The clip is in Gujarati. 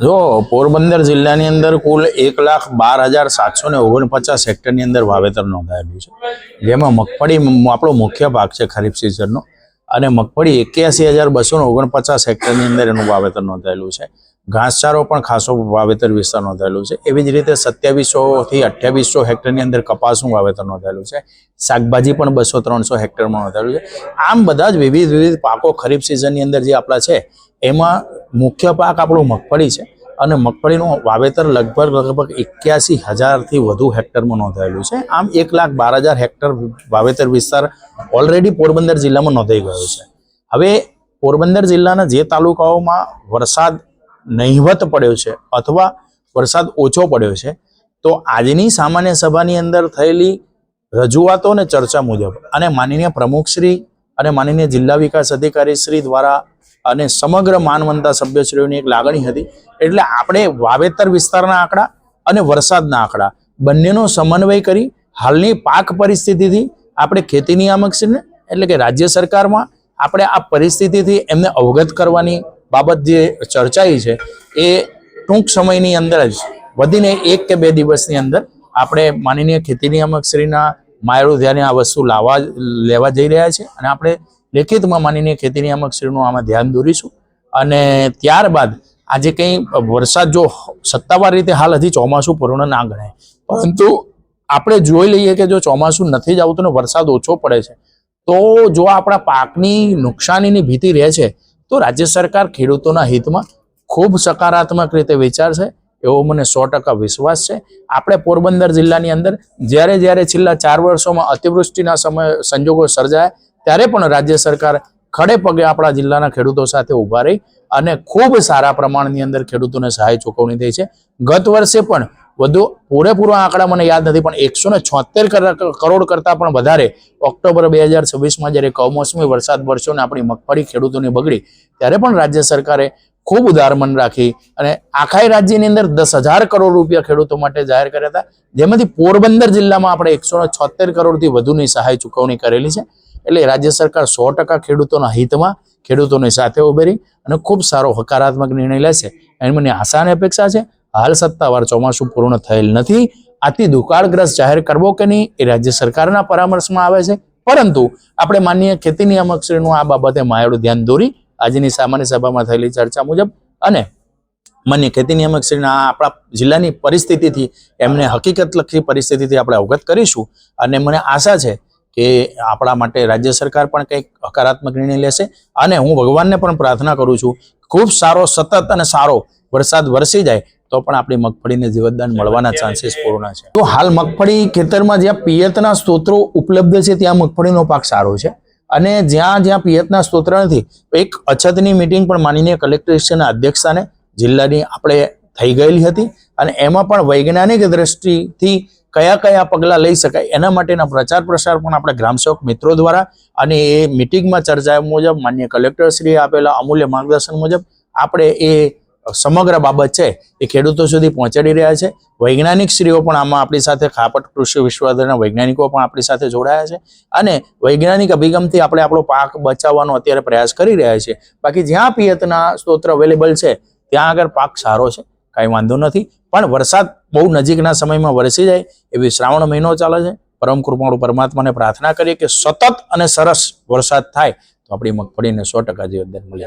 જો પોરબંદર જિલ્લાની અંદર કુલ 1,12,749 હેક્ટરની અંદર વાવેતર નોંધાયેલું છે, જેમાં મગફળી આપણો મુખ્ય ભાગ છે ખરીફ સિઝનનો, અને મગફળી 81,249 હેક્ટરની અંદર એનું વાવેતર નોંધાયેલું છે. ઘાસચારો પણ ખાસો વાવેતર વિસ્તાર નોંધાયેલું છે. એવી જ રીતે 2700 થી 2800 હેક્ટરની અંદર કપાસનું વાવેતર નોંધાયેલું છે. શાકભાજી પણ 200-300 હેક્ટરમાં નોંધાયેલું છે. આમ બધા જ વિવિધ પાકો ખરીફ સિઝનની અંદર જે આપણા છે એમાં મુખ્ય પાક આપણો મગફળી છે, અને મગફળીનું વાવેતર લગભગ 81,000થી વધુ હેક્ટરમાં નોંધાયેલું છે. આમ 1,12,000 હેક્ટર વાવેતર વિસ્તાર ઓલરેડી પોરબંદર જિલ્લામાં નોંધાઈ ગયો છે. હવે પોરબંદર જિલ્લાના જે તાલુકાઓમાં વરસાદ નહિવત પડ્યો છે અથવા વરસાદ ઓછો પડ્યો છે, તો આજની સામાન્ય સભાની અંદર થયેલી રજૂઆતો અને ચર્ચા મુજબ અને માનનીય પ્રમુખશ્રી અને માનનીય જિલ્લા વિકાસ અધિકારી શ્રી દ્વારા અને સમગ્ર માનવંતા સભ્યશ્રીઓની એક લાગણી હતી. એટલે આપણે વાવેતર વિસ્તારના આંકડા અને વરસાદના આંકડા બંનેનો સમન્વય કરી હાલની પાક પરિસ્થિતિથી આપણે ખેતી નિયામકશ્રીને એટલે કે રાજ્ય સરકારમાં આપણે આ પરિસ્થિતિથી એમને અવગત કરવાની બાબત જે ચર્ચાઈ છે એ ટૂંક સમયની અંદર જ વધીને 1 કે 2 દિવસની અંદર આપણે માનનીય ખેતી નિયામકશ્રીના માયરું ધ્યાને આ વસ્તુ લેવા જઈ રહ્યા છે, અને આપણે લેખિતમાં માનનીય ખેતી નિયામકશ્રીનું આમાં ધ્યાન દોરીશું. અને ત્યારબાદ આજે કંઈ વરસાદ જો સત્તાવાર રીતે હાલ હજી ચોમાસું પૂર્ણ ના ગણાય, પરંતુ આપણે જોઈ લઈએ કે જો ચોમાસું નથી જ આવતું ને વરસાદ ઓછો પડે છે, તો જો આપણા પાકની નુકસાનીની ભીતિ રહે છે, તો રાજ્ય સરકાર ખેડૂતોના હિતમાં ખૂબ સકારાત્મક રીતે વિચારશે એવો મને 100% વિશ્વાસ છે. આપણે પોરબંદર જિલ્લાની અંદર જ્યારે છેલ્લા 4 વર્ષોમાં અતિવૃષ્ટિના સંજોગો સર્જાયા ત્યારે પણ રાજ્ય સરકાર ખડે પગે આપણા જિલ્લાના ખેડૂતો સાથે ઊભા રહી અને ખૂબ સારા પ્રમાણની અંદર ખેડૂતોને સહાય ચૂકવણી થઈ છે. ગત વર્ષે પણ વધુ પૂરેપૂરો આંકડા મને યાદ નથી, પણ 176 કરોડ કરતાં પણ વધારે ઓક્ટોબર 2026માં જ્યારે કમોસમી વરસાદ વરસ્યો ને આપણી મગફળી ખેડૂતોની બગડી, ત્યારે પણ રાજ્ય સરકારે ખૂબ ઉદાર મન રાખી અને આખા રાજ્યની અંદર 10,000 કરોડ રૂપિયા ખેડૂતો માટે જાહેર કર્યા હતા, જેમાંથી પોરબંદર જિલ્લામાં આપણે 176 કરોડથી વધુની સહાય ચૂકવણી કરેલી છે. એટલે રાજ્ય સરકાર 100% ખેડૂતોના હિતમાં ખેડૂતોની સાથે ઉભી રહી અને ખૂબ સારો હકારાત્મક નિર્ણય લેશે એની મને આશા અને અપેક્ષા છે. હાલ સત્તાવાર ચોમાસું પૂર્ણ થયેલ નથી, આથી દુકાળગ્રસ્ત જાહેર કરવો કે નહીં એ રાજ્ય સરકારના પરામર્શમાં આવે છે, પરંતુ આપણે માનનીય ખેતી નિયામકશ્રીનું આ બાબતે માયરું ધ્યાન દોરી આજની સામાન્ય સભામાં થયેલી ચર્ચા મુજબ અને માનનીય ખેતી નિયામકશ્રીના આપણા જિલ્લાની પરિસ્થિતિથી એમને હકીકતલક્ષી પરિસ્થિતિથી આપણે અવગત કરીશું. અને મને આશા છે કે આપણા માટે રાજ્ય સરકાર પણ કંઈક હકારાત્મક નિર્ણય લેશે, અને હું ભગવાનને પણ પ્રાર્થના કરું છું ખૂબ સારો સતત અને સારો વરસાદ વરસી જાય તો પણ આપણી મગફળીને જીવતદાન મળવાના ચાન્સીસ પૂર્ણ છે. તો હાલ મગફળી ખેતરમાં જ્યાં પિયતના સ્ત્રોતો ઉપલબ્ધ છે ત્યાં મગફળીનો પાક સારો છે, અને જ્યાં પિયતના સ્ત્રોત નથી, એક અછતની મિટિંગ પણ માનનીય કલેક્ટરેટના અધ્યક્ષસ્થાને જિલ્લાની આપણે થઈ ગયેલી હતી, અને એમાં પણ વૈજ્ઞાનિક દ્રષ્ટિથી કયા પગલાં લઈ શકાય એના માટેના પ્રચાર પ્રસાર પણ આપણે ગ્રામસેવક મિત્રો દ્વારા અને એ મિટિંગમાં ચર્ચા મુજબ માનનીય કલેક્ટરશ્રીએ આપેલા અમૂલ્ય માર્ગદર્શન મુજબ આપણે એ સમગ્ર બાબત છે એ ખેડૂતો સુધી પહોંચાડી રહ્યા છે. વૈજ્ઞાનિક શ્રીઓ પણ આમાં આપણી સાથે ખાપટ કૃષિ વિશ્વવિદ્યાલયના વૈજ્ઞાનિકો પણ આપણી સાથે જોડાયા છે, અને વૈજ્ઞાનિક અભિગમથી આપણે આપણો પાક બચાવવાનો અત્યારે પ્રયાસ કરી રહ્યા છીએ. બાકી જ્યાં પિયતના સ્ત્રોત અવેલેબલ છે ત્યાં આગળ પાક સારો છે, કાંઈ વાંધો નથી, પણ વરસાદ બહુ નજીકના સમયમાં વરસી જાય એવી શ્રાવણ મહિનો ચાલે છે. પરમ કૃપાળુ પરમાત્માને પ્રાર્થના કરીએ કે સતત અને સરસ વરસાદ થાય તો આપણી મગફળીને 100% જીવતદાન મળે.